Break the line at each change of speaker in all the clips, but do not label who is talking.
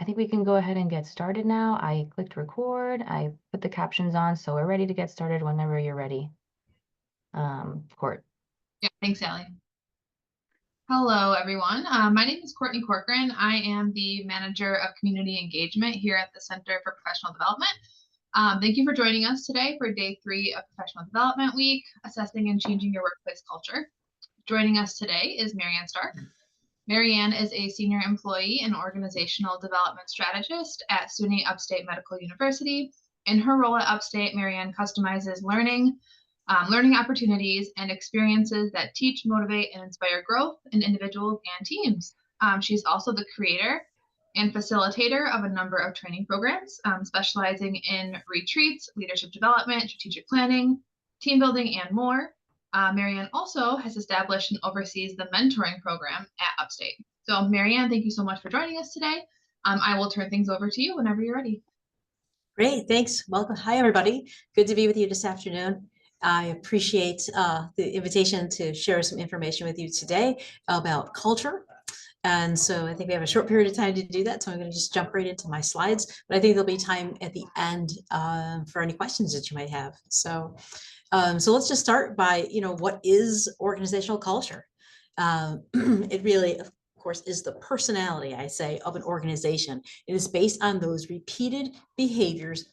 I think we can go ahead and get started now. I clicked record. I put the captions on, so we're ready to get started whenever you're ready. Court.
Yeah, thanks, Allie. Hello, everyone. My name is Courtney Corcoran. I am the Manager of Community Engagement here at the Center for Professional Development. Thank you for joining us today for day 3 of Professional Development Week, Assessing and Changing Your Workplace Culture. Joining us today is Marianne Stark. Marianne is a senior employee and organizational development strategist at SUNY Upstate Medical University. In her role at Upstate, Marianne customizes learning opportunities and experiences that teach, motivate, and inspire growth in individuals and teams. She's also the creator and facilitator of a number of training programs, specializing in retreats, leadership development, strategic planning, team building, and more. Marianne also has established and oversees the mentoring program at Upstate. So Marianne, thank you so much for joining us today. I will turn things over to you whenever you're ready.
Great, thanks. Welcome. Hi, everybody. Good to be with you this afternoon. I appreciate the invitation to share some information with you today about culture. And so I think we have a short period of time to do that. So I'm going to just jump right into my slides, but I think there'll be time at the end for any questions that you might have. So let's just start by, what is organizational culture? It really, of course, is the personality, I say, of an organization. It is based on those repeated behaviors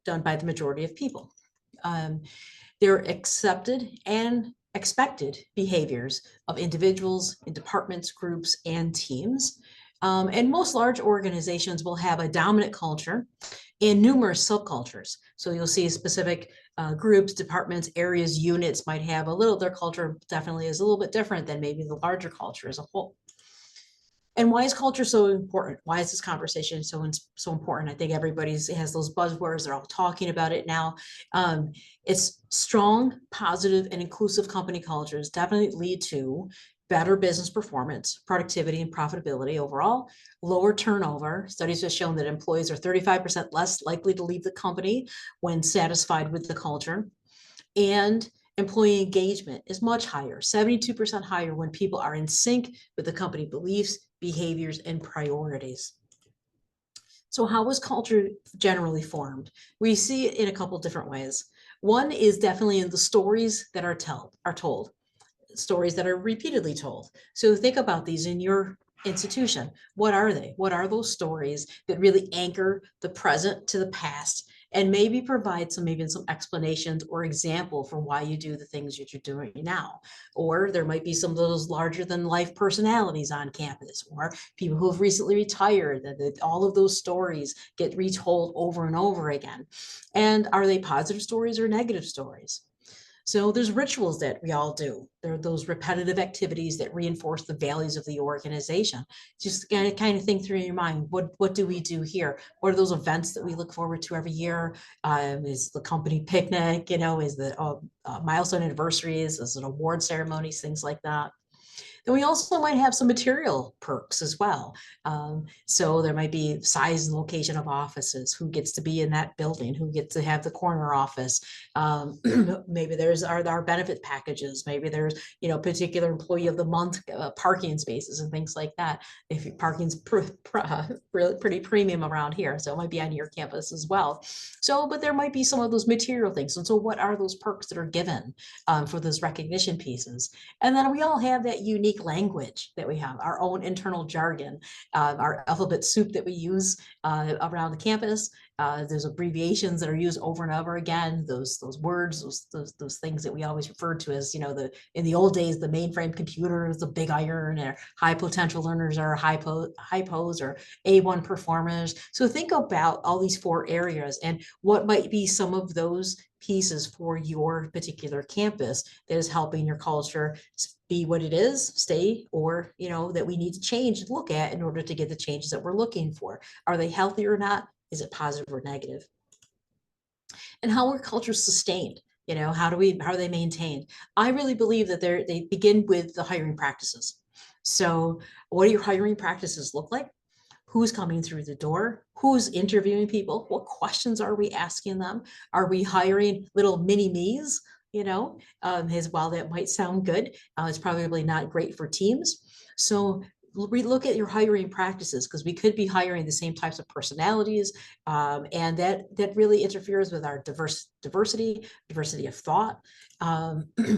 done by the majority of people. They're accepted and expected behaviors of individuals in departments, groups, and teams. And most large organizations will have a dominant culture and numerous subcultures. So you'll see specific groups, departments, areas, units might have their culture definitely is a little bit different than maybe the larger culture as a whole. And why is culture so important? Why is this conversation so important? I think everybody has those buzzwords. They're all talking about it now. It's strong, positive, and inclusive company cultures definitely lead to better business performance, productivity, and profitability overall, lower turnover. Studies have shown that employees are 35% less likely to leave the company when satisfied with the culture. And employee engagement is much higher, 72% higher when people are in sync with the company beliefs, behaviors, and priorities. So how was culture generally formed? We see it in a couple different ways. One is definitely in the stories that are told, stories that are repeatedly told. So think about these in your institution. What are they? What are those stories that really anchor the present to the past and maybe provide some explanations or example for why you do the things that you're doing now? Or there might be some of those larger than life personalities on campus, or people who have recently retired, that all of those stories get retold over and over again. And are they positive stories or negative stories? So there's rituals that we all do. There are those repetitive activities that reinforce the values of the organization. Just kind of think through in your mind, what do we do here? What are those events that we look forward to every year? Is the company picnic, is the milestone anniversaries, is it award ceremonies, things like that. Then we also might have some material perks as well. So there might be size and location of offices, who gets to be in that building, who gets to have the corner office. Maybe there's our benefit packages. Maybe there's, particular employee of the month parking spaces and things like that. If parking's really pretty premium around here, so it might be on your campus as well. So, but there might be some of those material things. And so what are those perks that are given for those recognition pieces? And then we all have that unique language that we have, our own internal jargon, our alphabet soup that we use around the campus. There's abbreviations that are used over and over again. Those words, those things that we always refer to as, in the old days, the mainframe computer is the big iron, or high potential learners are HiPos or A1 performers. So think about all these 4 areas and what might be some of those pieces for your particular campus that is helping your culture be what it is, stay, or, that we need to change and look at in order to get the changes that we're looking for. Are they healthy or not? Is it positive or negative? And how are cultures sustained? How are they maintained? I really believe that they begin with the hiring practices. So what do your hiring practices look like? Who's coming through the door? Who's interviewing people? What questions are we asking them? Are we hiring little mini me's? While that might sound good, it's probably not great for teams. So relook at your hiring practices, because we could be hiring the same types of personalities, and that really interferes with our diversity of thought.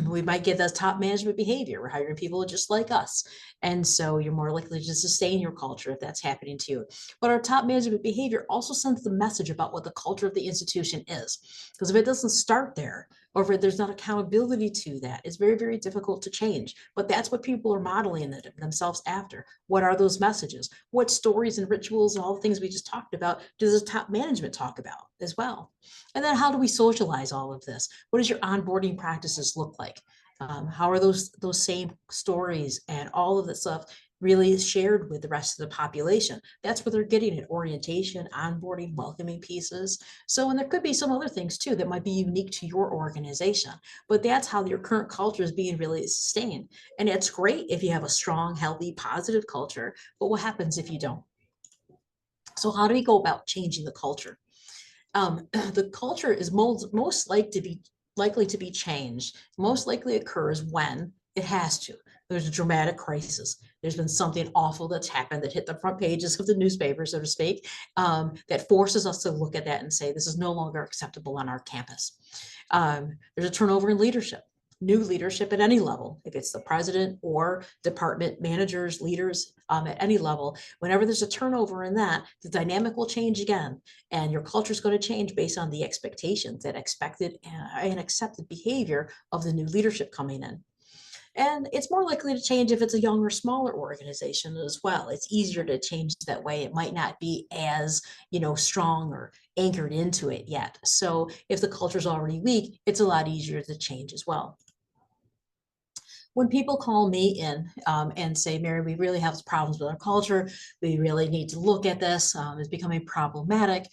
We might get that top management behavior. We're hiring people just like us, and so you're more likely to sustain your culture if that's happening to you. But our top management behavior also sends the message about what the culture of the institution is, because if it doesn't start there, or if there's not accountability to that, it's very, very difficult to change. But that's what people are modeling themselves after. What are those messages? What stories and rituals and all the things we just talked about does the top management talk about as well? And then how do we socialize all of this? What does your onboarding practices look like? How are those same stories and all of that stuff really shared with the rest of the population? That's where they're getting it: orientation, onboarding, welcoming pieces. So, and there could be some other things too that might be unique to your organization, but that's how your current culture is being really sustained. And it's great if you have a strong, healthy, positive culture, but what happens if you don't? So how do we go about changing the culture? The culture is most likely to be changed, most likely occurs when it has to. There's a dramatic crisis. There's been something awful that's happened that hit the front pages of the newspaper, so to speak, that forces us to look at that and say, this is no longer acceptable on our campus. There's a turnover in leadership. New leadership at any level, if it's the president or department managers, leaders at any level, whenever there's a turnover in that, the dynamic will change again, and your culture is going to change based on the expectations, that expected and accepted behavior of the new leadership coming in. And it's more likely to change if it's a younger, smaller organization as well. It's easier to change that way. It might not be as, strong or anchored into it yet. So if the culture is already weak, it's a lot easier to change as well. When people call me in and say, Mary, we really have problems with our culture, we really need to look at this, it's becoming problematic.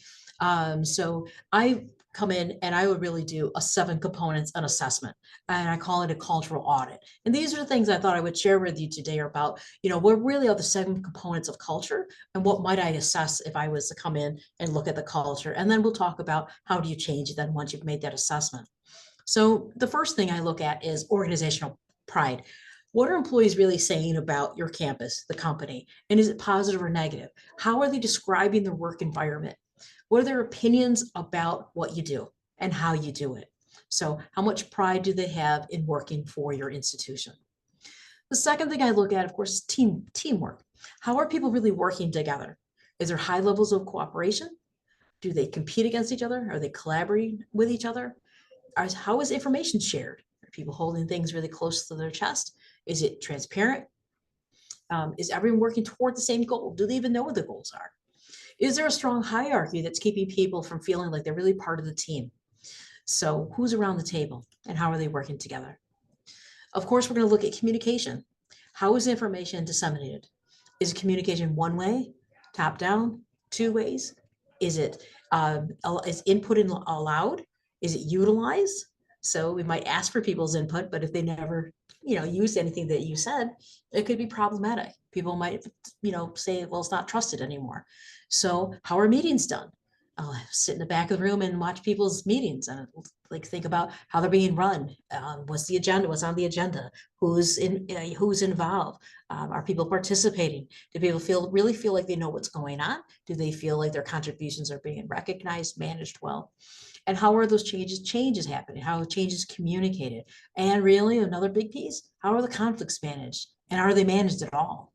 So I come in and I would really do a 7 components an assessment, and I call it a cultural audit. And these are the things I thought I would share with you today about, what really are the 7 components of culture, and what might I assess if I was to come in and look at the culture. And then we'll talk about how do you change it then once you've made that assessment. So the first thing I look at is organizational pride. What are employees really saying about your campus, the company? And is it positive or negative? How are they describing their work environment? What are their opinions about what you do and how you do it? So how much pride do they have in working for your institution? The second thing I look at, of course, is teamwork. How are people really working together? Is there high levels of cooperation? Do they compete against each other? Are they collaborating with each other? How is information shared? Are people holding things really close to their chest? Is it transparent? Is everyone working toward the same goal? Do they even know what the goals are? Is there a strong hierarchy that's keeping people from feeling like they're really part of the team? So who's around the table and how are they working together? Of course, we're going to look at communication. How is information disseminated? Is communication one way, top down, 2 ways? Is it is input allowed? Is it utilized? So we might ask for people's input, but if they never, use anything that you said, it could be problematic. People might, say, well, it's not trusted anymore. So how are meetings done? I'll sit in the back of the room and watch people's meetings and think about how they're being run. What's the agenda? What's on the agenda? Who's involved? Are people participating? Do people really feel like they know what's going on? Do they feel like their contributions are being recognized, managed well? And how are those changes happening? How are changes communicated? And really another big piece, how are the conflicts managed? And are they managed at all?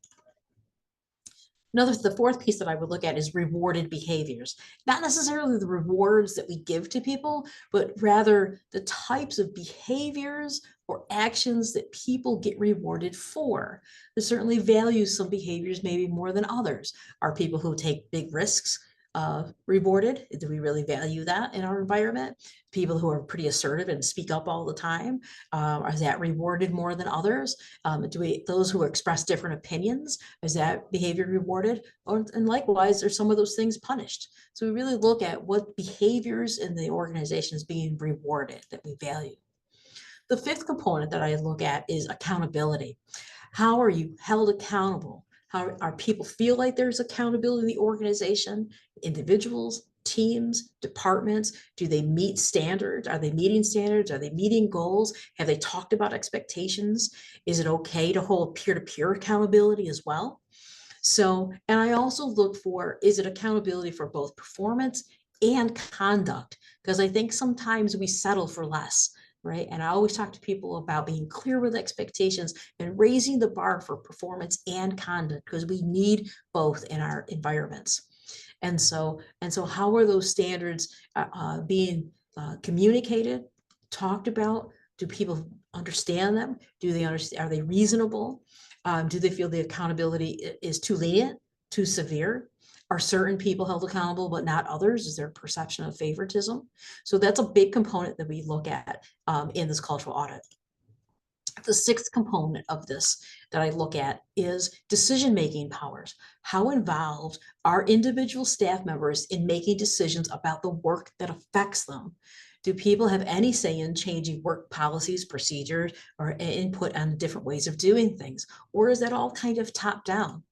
The 4th piece that I would look at is rewarded behaviors. Not necessarily the rewards that we give to people, but rather the types of behaviors or actions that people get rewarded for. They certainly value some behaviors maybe more than others. Are people who take big risks rewarded? Do we really value that in our environment? People who are pretty assertive and speak up all the time, are that rewarded more than others? Those who express different opinions, is that behavior rewarded? And likewise, are some of those things punished? So we really look at what behaviors in the organization is being rewarded that we value. The 5th component that I look at is accountability. How are you held accountable? How are people feel like there's accountability in the organization, individuals, teams, departments? Do they meet standards? Are they meeting standards? Are they meeting goals? Have they talked about expectations? Is it okay to hold peer-to-peer accountability as well? So, and I also look for, is it accountability for both performance and conduct? Because I think sometimes we settle for less, right? And I always talk to people about being clear with expectations and raising the bar for performance and conduct, because we need both in our environments. And so how are those standards being communicated, talked about? Do people understand them? Do they understand? Are they reasonable? Do they feel the accountability is too lenient, too severe? Are certain people held accountable, but not others? Is there a perception of favoritism? So that's a big component that we look at in this cultural audit. The sixth component of this that I look at is decision-making powers. How involved are individual staff members in making decisions about the work that affects them? Do people have any say in changing work policies, procedures, or input on different ways of doing things? Or is that all kind of top down?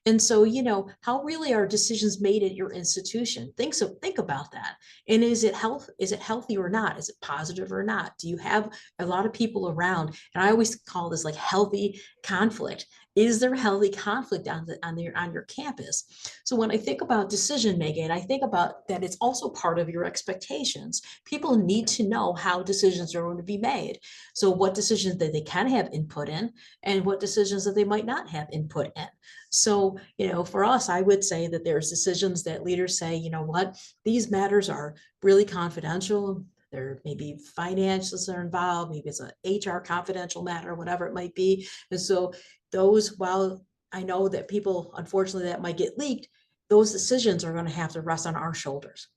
And so, you know, how really are decisions made at your institution? Think about that. And is it healthy or not? Is it positive or not? Do you have a lot of people around? And I always call this like healthy conflict. Is there healthy conflict on your campus? So when I think about decision making, I think about that it's also part of your expectations. People need to know how decisions are going to be made. So what decisions that they can have input in, and what decisions that they might not have input in. So, you know, for us, I would say that there's decisions that leaders say, you know what, these matters are really confidential. There may be finances are involved, maybe it's an HR confidential matter, whatever it might be. And so those, while I know that people, unfortunately, that might get leaked, those decisions are going to have to rest on our shoulders.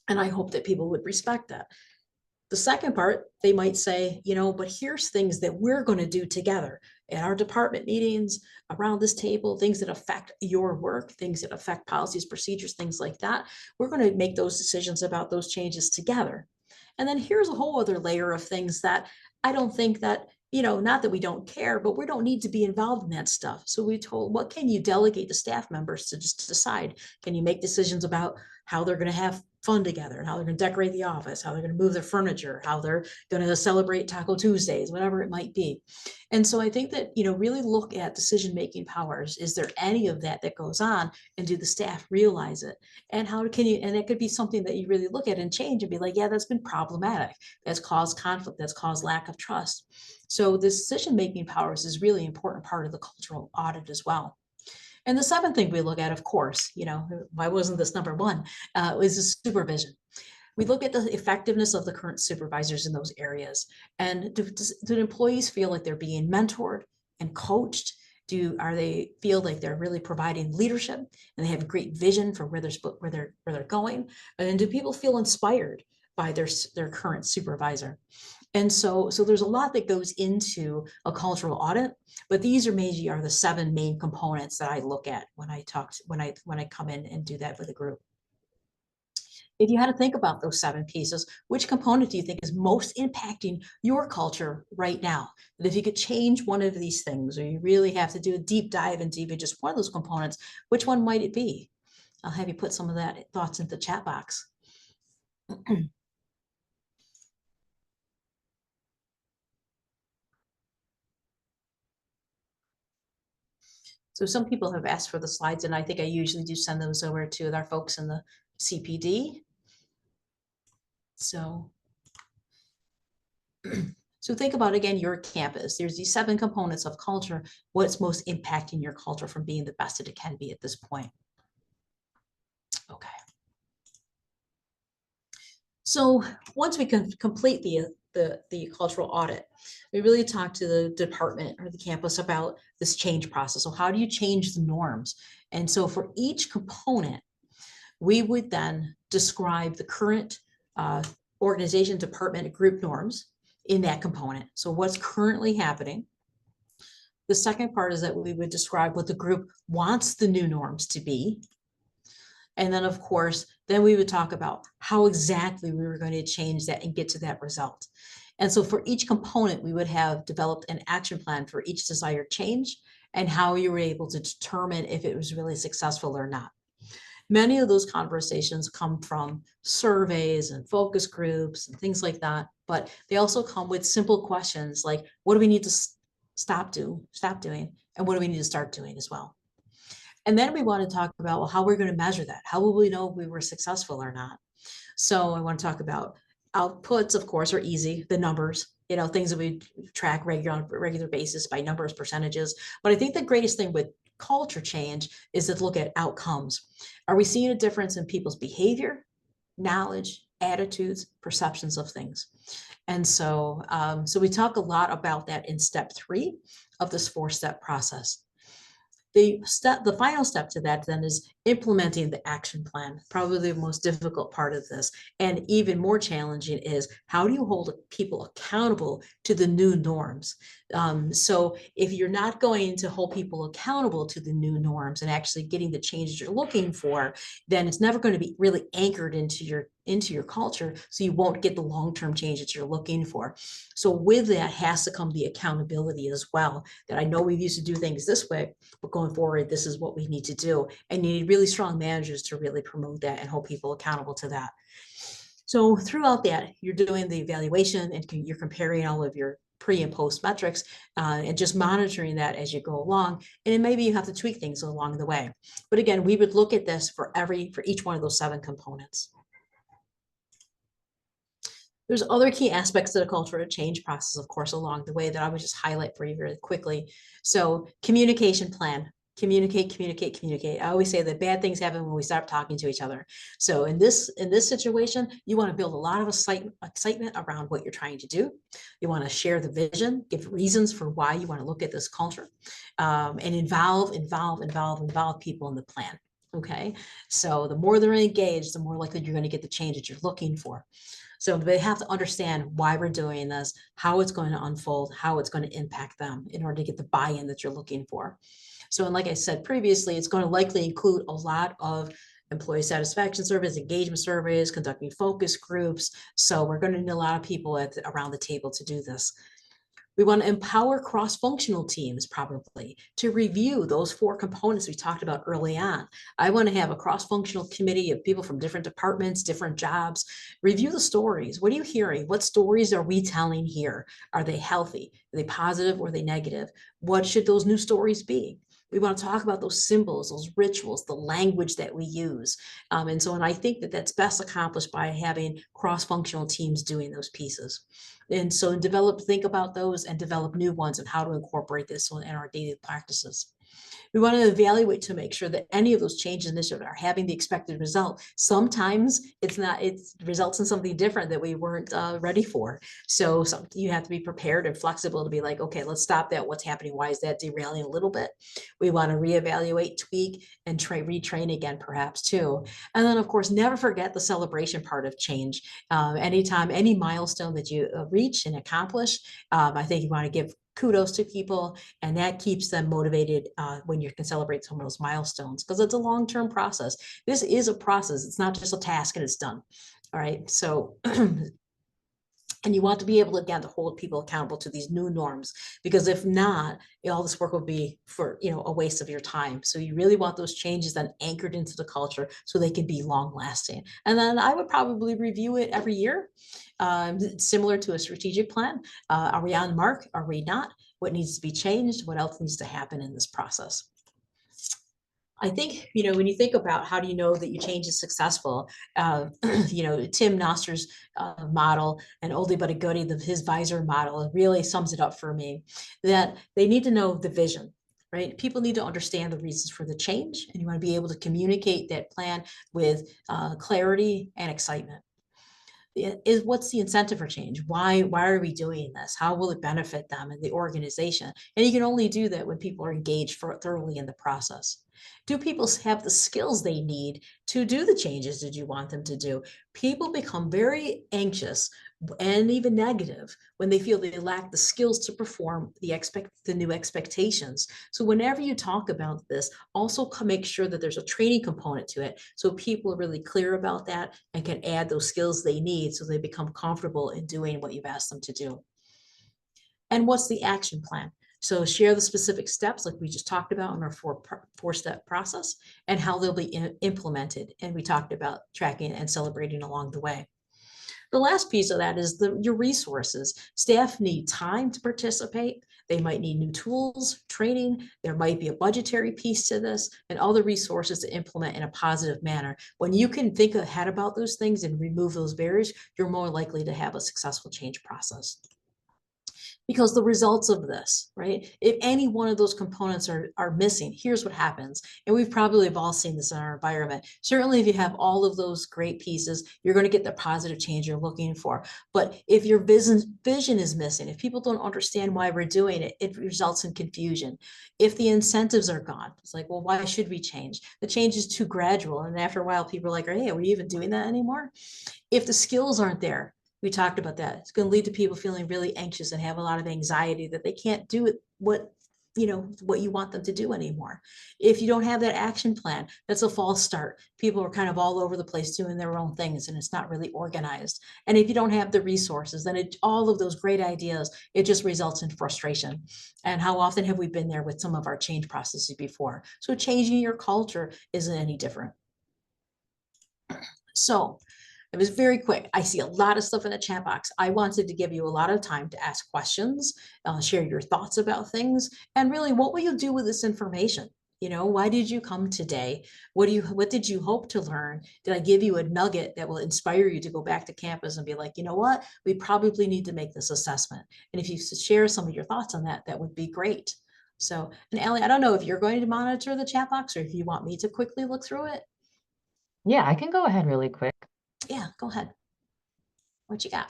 And I hope that people would respect that. The second part, they might say, you know, but here's things that we're going to do together at our department meetings, around this table, things that affect your work, things that affect policies, procedures, things like that. We're going to make those decisions about those changes together. And then here's a whole other layer of things that I don't think that, you know, not that we don't care, but we don't need to be involved in that stuff. So we told, what can you delegate to staff members to just decide? Can you make decisions about how they're going to have fun together, and how they're going to decorate the office, how they're going to move their furniture, how they're going to celebrate Taco Tuesdays, whatever it might be. And so I think that, you know, really look at decision-making powers. Is there any of that that goes on, and do the staff realize it? And how can you, and it could be something that you really look at and change and be like, yeah, that's been problematic. That's caused conflict. That's caused lack of trust. So the decision-making powers is really important part of the cultural audit as well. And the seventh thing we look at, of course, you know, why wasn't this number one, is the supervision. We look at the effectiveness of the current supervisors in those areas. And do employees feel like they're being mentored and coached? Are they feel like they're really providing leadership and they have a great vision for where they're going? And do people feel inspired by their current supervisor? And so there's a lot that goes into a cultural audit, but these are the 7 main components that I look at when I come in and do that with a group. If you had to think about those 7 pieces, which component do you think is most impacting your culture right now? And if you could change one of these things, or you really have to do a deep dive into even just one of those components, which one might it be? I'll have you put some of that thoughts in the chat box. So some people have asked for the slides, and I think I usually do send those over to our folks in the CPD. So think about, again, your campus. There's these 7 components of culture. What's most impacting your culture from being the best that it can be at this point? Okay. So once we can complete the cultural audit, we really talk to the department or the campus about this change process. So how do you change the norms? And so for each component, we would then describe the current organization, department, group norms in that component. So what's currently happening. The second part is that we would describe what the group wants the new norms to be. And then, of course, then we would talk about how exactly we were going to change that and get to that result. And so for each component, we would have developed an action plan for each desired change and how you were able to determine if it was really successful or not. Many of those conversations come from surveys and focus groups and things like that, but they also come with simple questions like, what do we need to stop doing? And what do we need to start doing as well? And then we want to talk about, well, how we're going to measure that. How will we know if we were successful or not? So I want to talk about outputs, of course, are easy, the numbers, things that we track on a regular basis by numbers, percentages. But I think the greatest thing with culture change is to look at outcomes. Are we seeing a difference in people's behavior, knowledge, attitudes, perceptions of things? And so, so we talk a lot about that in step 3 of this 4-step process. The final step to that then is implementing the action plan, probably the most difficult part of this. And even more challenging is, how do you hold people accountable to the new norms? So if you're not going to hold people accountable to the new norms and actually getting the changes you're looking for, then it's never going to be really anchored into your culture, so you won't get the long-term change that you're looking for. So with that has to come the accountability as well, that I know we used to do things this way, but going forward, this is what we need to do. And you need really strong managers to really promote that and hold people accountable to that. So throughout that, you're doing the evaluation and you're comparing all of your pre and post metrics and just monitoring that as you go along. And then maybe you have to tweak things along the way. But again, we would look at this for each one of those 7 components. There's other key aspects of the cultural change process, of course, along the way that I would just highlight for you very quickly. So communication plan. Communicate. I always say that bad things happen when we stop talking to each other. So in this situation, you want to build a lot of excitement around what you're trying to do. You want to share the vision, give reasons for why you want to look at this culture, and involve people in the plan. Okay, so the more they're engaged, the more likely you're going to get the change that you're looking for. So they have to understand why we're doing this, how it's going to unfold, how it's going to impact them in order to get the buy-in that you're looking for. So, and like I said previously, it's going to likely include a lot of employee satisfaction surveys, engagement surveys, conducting focus groups. So we're going to need a lot of people around the table to do this. We want to empower cross-functional teams probably to review those 4 components we talked about early on. I want to have a cross-functional committee of people from different departments, different jobs, review the stories. What are you hearing? What stories are we telling here? Are they healthy? Are they positive or are they negative? What should those new stories be? We want to talk about those symbols, those rituals, the language that we use. And I think that that's best accomplished by having cross-functional teams doing those pieces. And so think about those and develop new ones and how to incorporate this in our daily practices. We want to evaluate to make sure that any of those changes initiatives are having the expected result. Sometimes it results in something different that we weren't ready for. So you have to be prepared and flexible to be like, okay, let's stop that. What's happening? Why is that derailing a little bit? We want to reevaluate, tweak, and retrain again, perhaps too. And then, of course, never forget the celebration part of change. Anytime, any milestone that you reach and accomplish, I think you want to give kudos to people, and that keeps them motivated when you can celebrate some of those milestones, because it's a long-term process. This is a process. It's not just a task and it's done. All right. So and you want to be able, again, to hold people accountable to these new norms, because if not, all this work will be for, a waste of your time. So you really want those changes then anchored into the culture so they can be long lasting. And then I would probably review it every year, similar to a strategic plan. Are we on mark? Are we not? What needs to be changed? What else needs to happen in this process? I think, when you think about how do you know that your change is successful, Tim Noster's model and oldie but a goodie, his visor model really sums it up for me, that they need to know the vision, right? People need to understand the reasons for the change, and you want to be able to communicate that plan with clarity and excitement. What's the incentive for change? Why are we doing this? How will it benefit them and the organization? And you can only do that when people are engaged thoroughly in the process. Do people have the skills they need to do the changes that you want them to do? People become very anxious and even negative when they feel they lack the skills to perform the new expectations. So whenever you talk about this, also make sure that there's a training component to it, so people are really clear about that and can add those skills they need so they become comfortable in doing what you've asked them to do. And what's the action plan? So share the specific steps like we just talked about in our four-step process and how they'll be implemented. And we talked about tracking and celebrating along the way. The last piece of that is your resources. Staff need time to participate. They might need new tools, training. There might be a budgetary piece to this and other resources to implement in a positive manner. When you can think ahead about those things and remove those barriers, you're more likely to have a successful change process. Because the results of this, right? If any one of those components are missing, here's what happens. And we've probably have all seen this in our environment. Certainly, if you have all of those great pieces, you're going to get the positive change you're looking for. But if your vision is missing, if people don't understand why we're doing it, it results in confusion. If the incentives are gone, it's like, well, why should we change? The change is too gradual. And after a while, people are like, hey, are we even doing that anymore? If the skills aren't there, we talked about that. It's going to lead to people feeling really anxious and have a lot of anxiety that they can't do it, what you want them to do anymore. If you don't have that action plan, that's a false start. People are kind of all over the place doing their own things and it's not really organized. And if you don't have the resources, then all of those great ideas, it just results in frustration. And how often have we been there with some of our change processes before? So changing your culture isn't any different. So it was very quick. I see a lot of stuff in the chat box. I wanted to give you a lot of time to ask questions, share your thoughts about things, and really, what will you do with this information? Why did you come today? What did you hope to learn? Did I give you a nugget that will inspire you to go back to campus and be like, you know what? We probably need to make this assessment. And if you share some of your thoughts on that, that would be great. So, and Allie, I don't know if you're going to monitor the chat box or if you want me to quickly look through it.
Yeah, I can go ahead really quick.
Yeah, go ahead. What you got?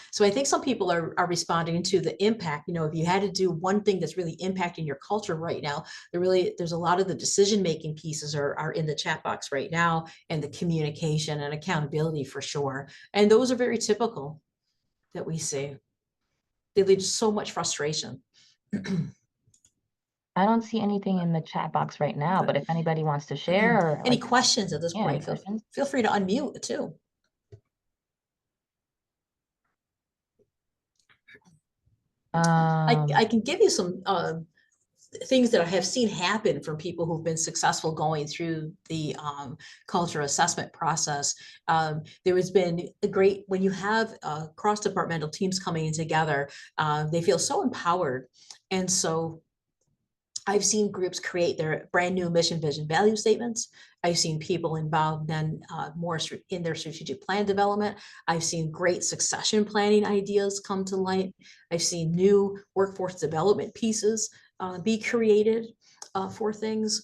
So I think some people are responding to the impact. If you had to do one thing that's really impacting your culture right now, there's a lot of the decision-making pieces are in the chat box right now, and the communication and accountability for sure. And those are very typical that we see. They lead to so much frustration.
I don't see anything in the chat box right now, but if anybody wants to share or
any questions at this point, feel free to unmute too. I can give you some things that I have seen happen from people who've been successful going through the culture assessment process. There has been a great, when you have cross-departmental teams coming in together, they feel so empowered. And so I've seen groups create their brand new mission, vision, value statements. I've seen people involved then more in their strategic plan development. I've seen great succession planning ideas come to light. I've seen new workforce development pieces be created for things.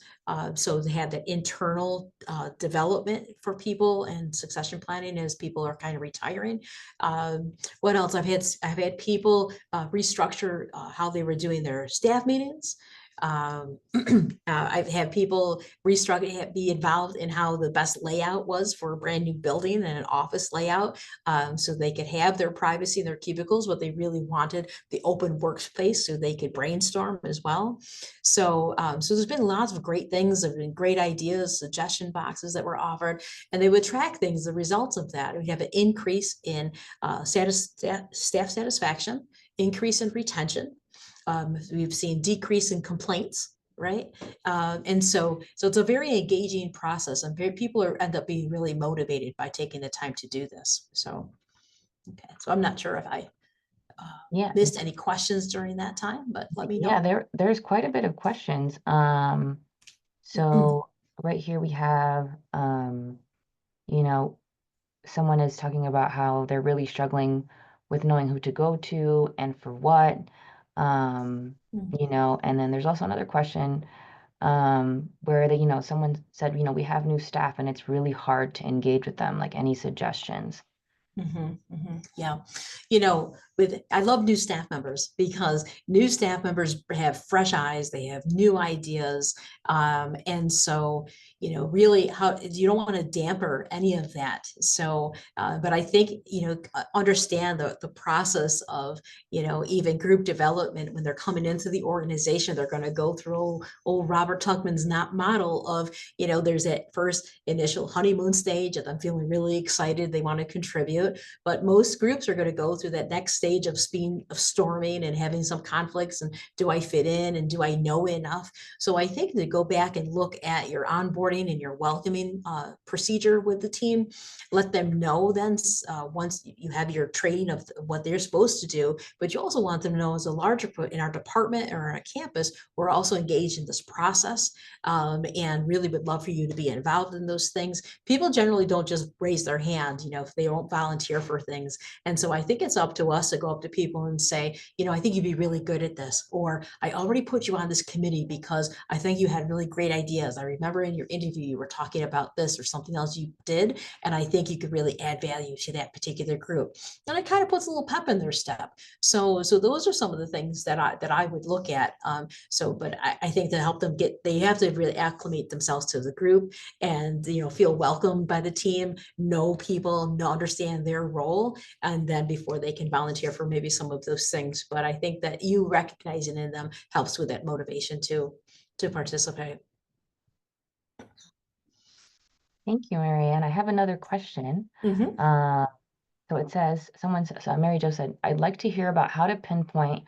So they have that internal development for people and succession planning as people are kind of retiring. What else? I've had people restructure how they were doing their staff meetings. I've had people restructure, be involved in how the best layout was for a brand new building and an office layout, so they could have their privacy in their cubicles, but they really wanted the open workspace so they could brainstorm as well. So, so there's been lots of great things, there have been great ideas, suggestion boxes that were offered, and they would track things, the results of that. We have an increase in staff satisfaction, increase in retention. We've seen decrease in complaints, right? And so it's a very engaging process, and people end up being really motivated by taking the time to do this. So, okay, so I'm not sure if I missed any questions during that time, but let me know.
Yeah, there's quite a bit of questions. So right here we have, someone is talking about how they're really struggling with knowing who to go to and for what. And then there's also another question where someone said, we have new staff and it's really hard to engage with them. Like, any suggestions?
Yeah, I love new staff members because new staff members have fresh eyes, they have new ideas, and so really, you don't want to damper any of that. So, but I think understand the process of even group development. When they're coming into the organization, they're going to go through old Robert Tuckman's model of there's that first initial honeymoon stage of them feeling really excited, they want to contribute. But most groups are going to go through that next stage of storming and having some conflicts, and do I fit in and do I know enough? So I think to go back and look at your onboarding and your welcoming procedure with the team, let them know then once you have your training of what they're supposed to do, but you also want them to know as a larger in our department or on a campus, we're also engaged in this process, and really would love for you to be involved in those things. People generally don't just raise their hand, if they don't volunteer for things. And so I think it's up to us to go up to people and say, I think you'd be really good at this, or I already put you on this committee because I think you had really great ideas. I remember in your interview, you were talking about this or something else you did, and I think you could really add value to that particular group. And it kind of puts a little pep in their step. So those are some of the things that I would look at. But I think to help them they have to really acclimate themselves to the group and, feel welcomed by the team, know people, understand their role, and then before they can volunteer for maybe some of those things. But I think that you recognizing in them helps with that motivation to participate.
Thank you, Marianne. I have another question. So it says, Mary Jo said, I'd like to hear about how to pinpoint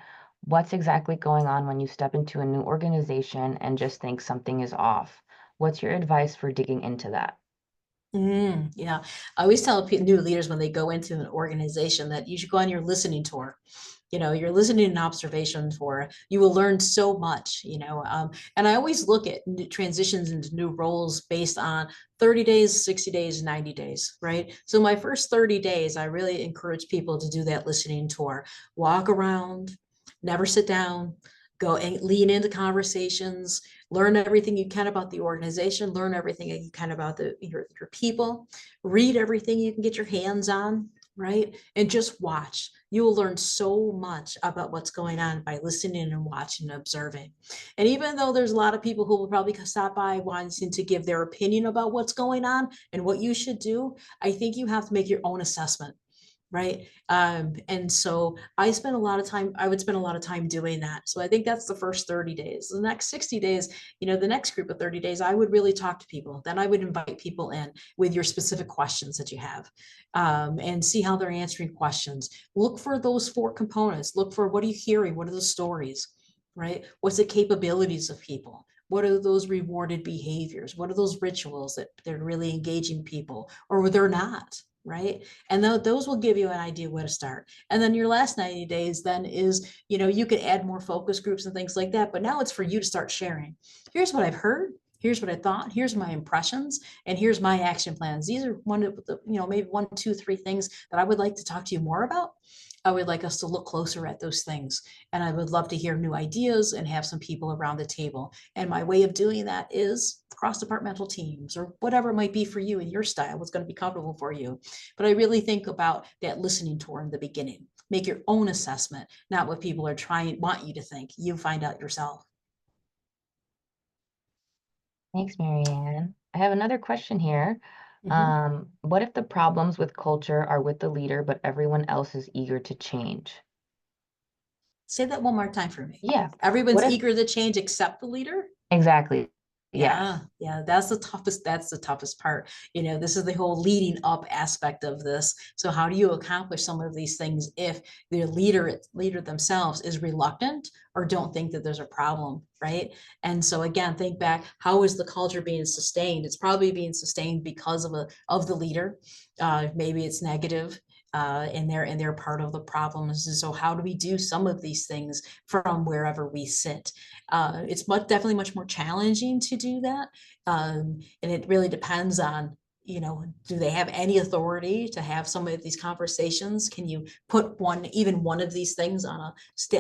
what's exactly going on when you step into a new organization and just think something is off. What's your advice for digging into that?
Yeah, I always tell new leaders when they go into an organization that you should go on your listening tour. Your listening and observation tour. You will learn so much, and I always look at transitions into new roles based on 30 days, 60 days, 90 days, right? So my first 30 days, I really encourage people to do that listening tour. Walk around, never sit down, go and lean into conversations, learn everything you can about the organization, learn everything you can about your people, read everything you can get your hands on, right? And just watch. You will learn so much about what's going on by listening and watching and observing. And even though there's a lot of people who will probably stop by wanting to give their opinion about what's going on and what you should do, I think you have to make your own assessment. Right. And so I would spend a lot of time doing that. So I think that's the first 30 days. The next 60 days, the next group of 30 days, I would really talk to people. Then I would invite people in with your specific questions that you have, and see how they're answering questions. Look for those 4 components. Look for what are you hearing? What are the stories, right? What's the capabilities of people? What are those rewarded behaviors? What are those rituals that they're really engaging people or they're not? Right. And those will give you an idea where to start. And then your last 90 days then is, you could add more focus groups and things like that. But now it's for you to start sharing. Here's what I've heard. Here's what I thought. Here's my impressions. And here's my action plans. These are one of the, maybe 1, 2, 3 things that I would like to talk to you more about. I would like us to look closer at those things. And I would love to hear new ideas and have some people around the table. And my way of doing that is cross-departmental teams or whatever it might be for you in your style, what's going to be comfortable for you. But I really think about that listening tour in the beginning. Make your own assessment, not what people are want you to think. You find out yourself.
Thanks, Marianne. I have another question here. What if the problems with culture are with the leader, but everyone else is eager to change?
Say that one more time for me.
Yeah.
Everyone's eager to change except the leader?
Exactly.
Yeah. That's the toughest part. This is the whole leading up aspect of this. So how do you accomplish some of these things if the leader themselves is reluctant or don't think that there's a problem, right? And so again, think back, how is the culture being sustained? It's probably being sustained because of the leader. Maybe it's negative. And they're part of the problems. And so how do we do some of these things from wherever we sit? It's definitely much more challenging to do that. And it really depends on, do they have any authority to have some of these conversations? Can you put even one of these things on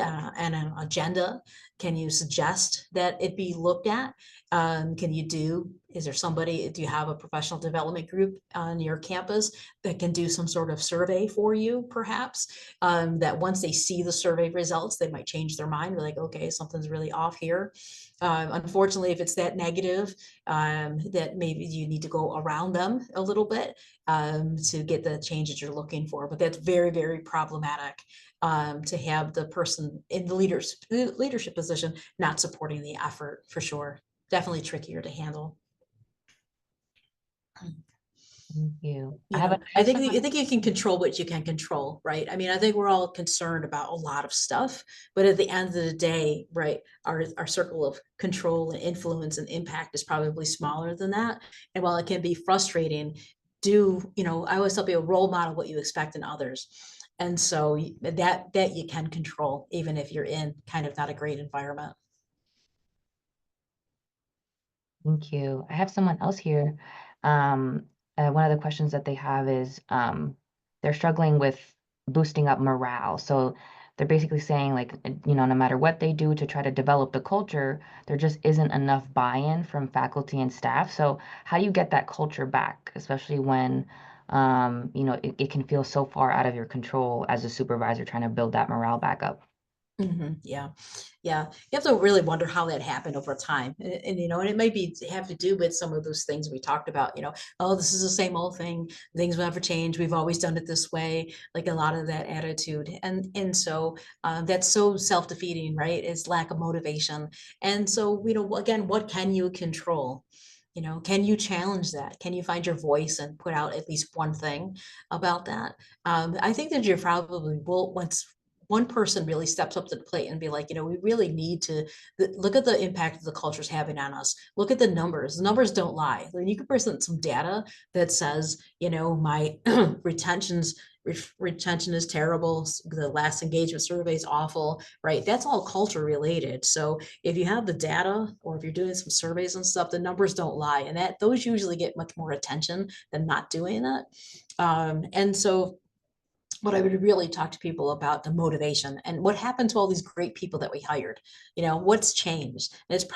an agenda? Can you suggest that it be looked at? Is there somebody, do you have a professional development group on your campus that can do some sort of survey for you, perhaps? That once they see the survey results, they might change their mind. They're like, okay, something's really off here. Unfortunately, if it's that negative, that maybe you need to go around them a little bit to get the change that you're looking for. But that's very, very problematic to have the person in the leadership position not supporting the effort, for sure. Definitely trickier to handle.
Thank you. I
You
have
know,
I have
I
someone.
think you can control what you can control, right? I mean, I think we're all concerned about a lot of stuff, but at the end of the day, right, our circle of control and influence and impact is probably smaller than that. And while it can be frustrating, I always tell people role model what you expect in others. And so that you can control, even if you're in kind of not a great environment.
Thank you. I have someone else here. Um, One of the questions that they have is they're struggling with boosting up morale. So they're basically saying, like, no matter what they do to try to develop the culture, there just isn't enough buy-in from faculty and staff. So how do you get that culture back, especially when, it can feel so far out of your control as a supervisor trying to build that morale back up?
Yeah. Yeah. You have to really wonder how that happened over time. And it may have to do with some of those things we talked about, oh, this is the same old thing. Things will never change. We've always done it this way, like a lot of that attitude. And so that's so self-defeating, right? Is lack of motivation. And so, again, what can you control? Can you challenge that? Can you find your voice and put out at least one thing about that? I think that you probably will once one person really steps up to the plate and be like, we really need to look at the impact the culture is having on us. Look at the numbers. The numbers don't lie. When you can present some data that says, my retention is terrible. The last engagement survey is awful, right? That's all culture related. So if you have the data or if you're doing some surveys and stuff, the numbers don't lie. And those usually get much more attention than not doing it. And so what I would really talk to people about the motivation and what happened to all these great people that we hired. What's changed? And they've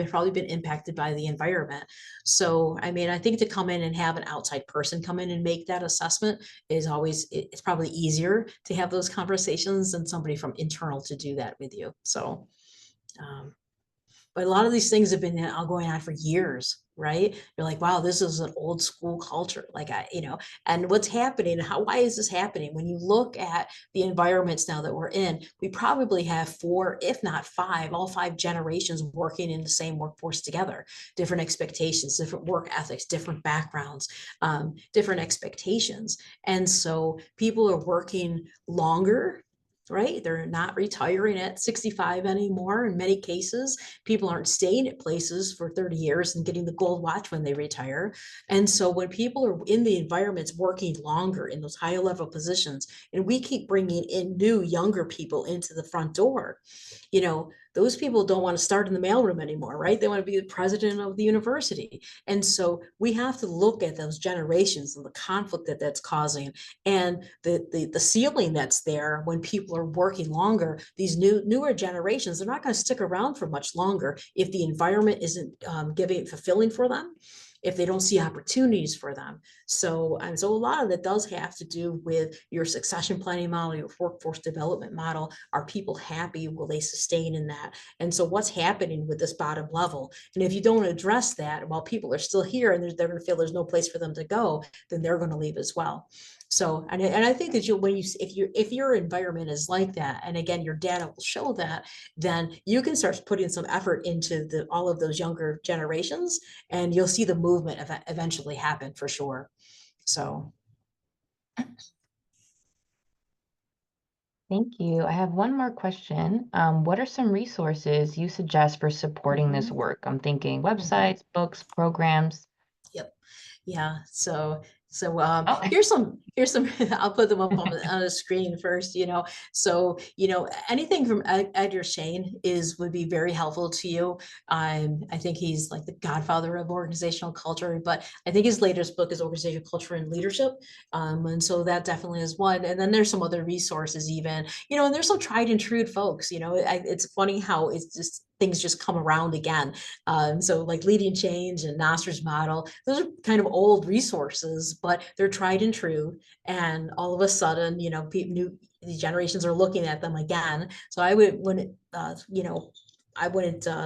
probably been impacted by the environment. So, I mean, I think to come in and have an outside person come in and make that assessment it's probably easier to have those conversations than somebody from internal to do that with you. So, um, but a lot of these things have been going on for years, right? You're like, wow, this is an old school culture. And what's happening, why is this happening? When you look at the environments now that we're in, we probably have 4, if not 5, all 5 generations working in the same workforce together, different expectations, different work ethics, different backgrounds, different expectations. And so people are working longer, right? They're not retiring at 65 anymore. In many cases, people aren't staying at places for 30 years and getting the gold watch when they retire. And so when people are in the environments working longer in those higher level positions, and we keep bringing in new younger people into the front door, those people don't want to start in the mailroom anymore, right? They want to be the president of the university. And so we have to look at those generations and the conflict that that's causing and the ceiling that's there when people are working longer. These newer generations, they're not going to stick around for much longer if the environment isn't fulfilling for them, if they don't see opportunities for them. So a lot of that does have to do with your succession planning model, your workforce development model. Are people happy? Will they sustain in that? And so what's happening with this bottom level? And if you don't address that while people are still here and they're going to feel there's no place for them to go, then they're going to leave as well. So, and I think that if your environment is like that, and again, your data will show that, then you can start putting some effort into all of those younger generations, and you'll see the movement eventually happen for sure. So.
Thank you. I have one more question. What are some resources you suggest for supporting this work? I'm thinking websites, books, programs.
Yep. Yeah. So
Oh,
here's some I'll put them up on the screen first. So anything from Edgar Shane would be very helpful to you. I think he's like the godfather of organizational culture, but I think his latest book is Organizational Culture and Leadership, and so that definitely is one. And then there's some other resources even, and there's some tried and true folks. It's funny how it's just things just come around again. So like Leading Change and Nasser's model, those are kind of old resources, but they're tried and true. And all of a sudden, new generations are looking at them again. So I wouldn't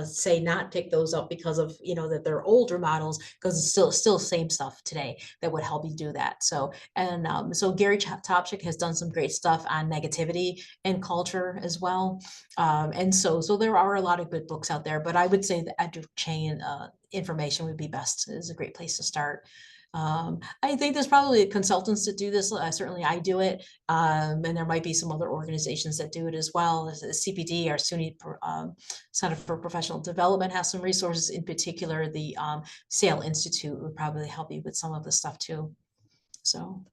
say not pick those up because of that they're older models, because it's still same stuff today that would help you do that. So Gary Topchick has done some great stuff on negativity and culture as well. And so there are a lot of good books out there, but I would say the Edgar Chain information would be best. Is a great place to start. I think there's probably consultants that do this. Certainly I do it. And there might be some other organizations that do it as well. The CPD, our SUNY Center for Professional Development, has some resources. In particular, the SAIL Institute would probably help you with some of the stuff too. So.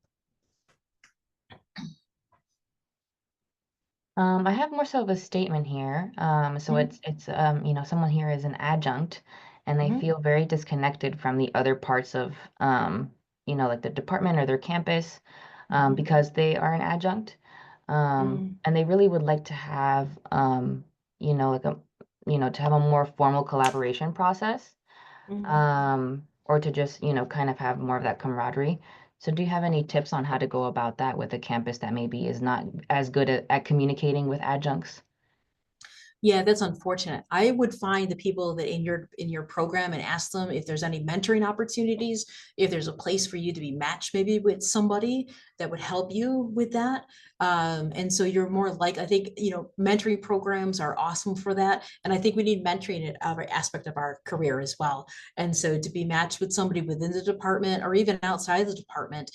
I have more so of a statement here. So it's you know, someone here is an adjunct and they
Mhm.
feel very disconnected from the other parts of you know, like the department or their campus,
Mhm.
because they are an adjunct. And they really would like to have you know, like a you know, to have a more formal collaboration process, or to just, you know, kind of have more of that camaraderie. So do you have any tips on how to go about that with a campus that maybe is not as good at communicating with adjuncts?
Yeah, that's unfortunate. I would find the people that in your program and ask them if there's any mentoring opportunities, if there's a place for you to be matched maybe with somebody that would help you with that. And so you're more like, I think, you know, mentoring programs are awesome for that. And I think we need mentoring at every aspect of our career as well. And so to be matched with somebody within the department or even outside the department,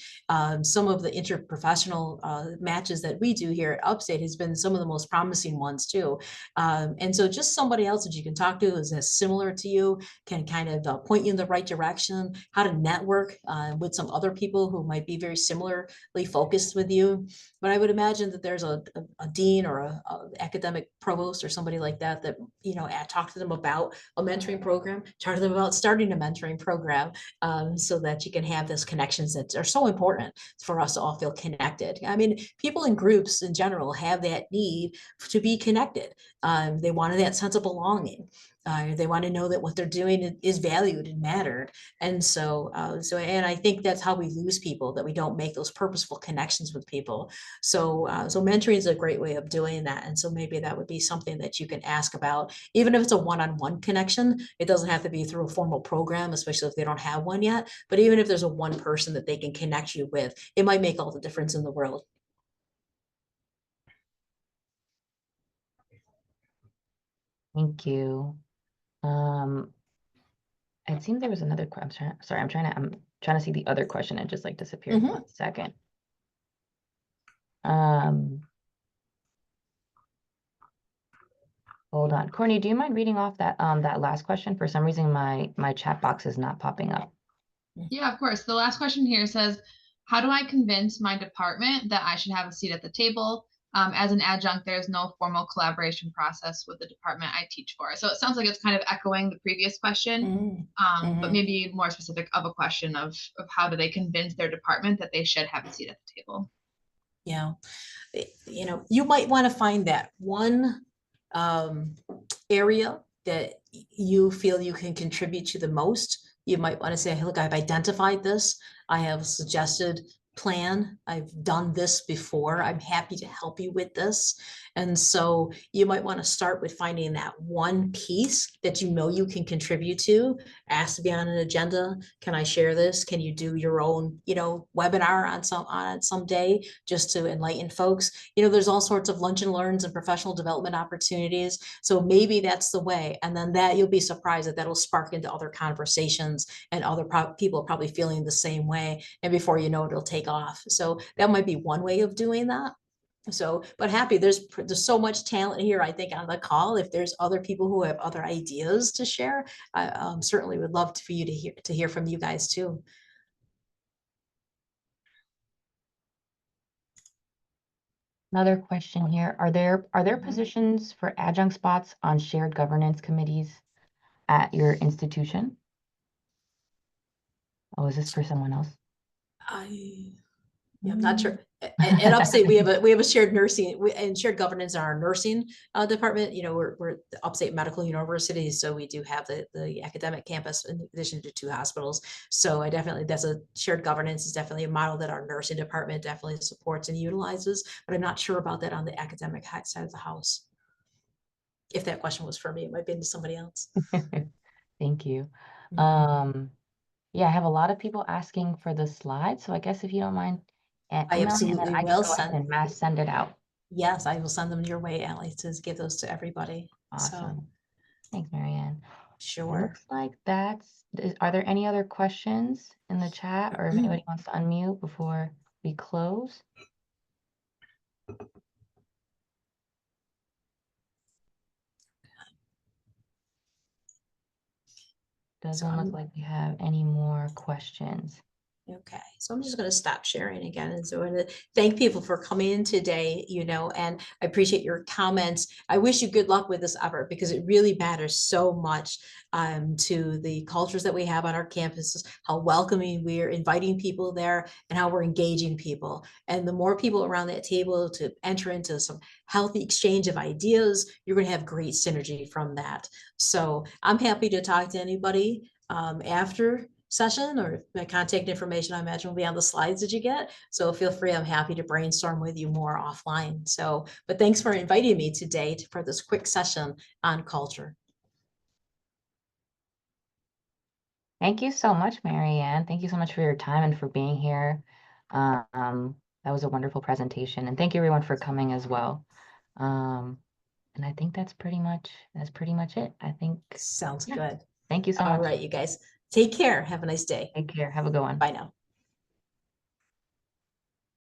some of the interprofessional matches that we do here at Upstate has been some of the most promising ones too. And so just somebody else that you can talk to is as similar to you, can kind of point you in the right direction, how to network with some other people who might be very similarly focused with you. But I would imagine that there's a dean or a academic provost or somebody like that, that, you know, talk to them about a mentoring program, talk to them about starting a mentoring program, so that you can have those connections that are so important for us to all feel connected. I mean, people in groups in general have that need to be connected. They wanted that sense of belonging. They want to know that what they're doing is valued and mattered. And and I think that's how we lose people, that we don't make those purposeful connections with people. So mentoring is a great way of doing that. And so maybe that would be something that you can ask about, even if it's a one-on-one connection. It doesn't have to be through a formal program, especially if they don't have one yet. But even if there's a one person that they can connect you with, it might make all the difference in the world.
Thank you. Um, it seemed there was another question. Sorry, I'm trying to see the other question. It just like disappeared.
Mhm.
1 second. Um, hold on. Courtney, do you mind reading off that last question? For some reason, my chat box is not popping up.
Yeah, of course. The last question here says, how do I convince my department that I should have a seat at the table? As an adjunct, there's no formal collaboration process with the department I teach for. So it sounds like it's kind of echoing the previous question, but maybe more specific of a question of how do they convince their department that they should have a seat at the table?
Yeah. You know, you might want to find that one area that you feel you can contribute to the most. You might want to say, hey, look, I've identified this. I have a suggested plan. I've done this before. I'm happy to help you with this. And so you might want to start with finding that one piece that you know you can contribute to. Ask to be on an agenda. Can I share this? Can you do your own, you know, webinar on some day just to enlighten folks? You know, there's all sorts of lunch and learns and professional development opportunities. So maybe that's the way. And then that you'll be surprised that that'll spark into other conversations and other people probably feeling the same way. And before you know it, it'll take off. So that might be one way of doing that. So, but happy, there's so much talent here, I think, on the call. If there's other people who have other ideas to share, I certainly would love for you to hear from you guys too.
Another question here. Are there positions for adjunct spots on shared governance committees at your institution? Oh, is this for someone else?
I'm not sure. At Upstate, we have a shared nursing and shared governance in our nursing department. You know, we're the Upstate Medical University, so we do have the academic campus in addition to 2 hospitals. So that's a shared governance is definitely a model that our nursing department definitely supports and utilizes. But I'm not sure about that on the academic side of the house. If that question was for me, it might be into somebody else.
Thank you. Yeah, I have a lot of people asking for the slides, so I guess if you don't mind
I
emailing, and then
absolutely
I can
will
go ahead and mass send it out.
Yes, I will send them your way, Allie, to give those to everybody. So.
Awesome. Thanks, Marianne.
Sure.
Looks like are there any other questions in the chat, or if anybody wants to unmute before we close? Doesn't look like we have any more questions.
Okay, so I'm just going to stop sharing again. And so I want to thank people for coming in today, and I appreciate your comments. I wish you good luck with this effort because it really matters so much to the cultures that we have on our campuses, how welcoming we're inviting people there and how we're engaging people. And the more people around that table to enter into some healthy exchange of ideas, you're going to have great synergy from that. So I'm happy to talk to anybody after session, or my contact information I imagine will be on the slides that you get. So feel free, I'm happy to brainstorm with you more offline. So, but thanks for inviting me today for this quick session on culture.
Thank you so much, Mary Ann. Thank you so much for your time and for being here. That was a wonderful presentation, and thank you everyone for coming as well. And I think that's pretty much it. I think
Sounds good.
Thank you so
All
much.
right, you guys, take care. Have a nice day.
Take care. Have a good one.
Bye now.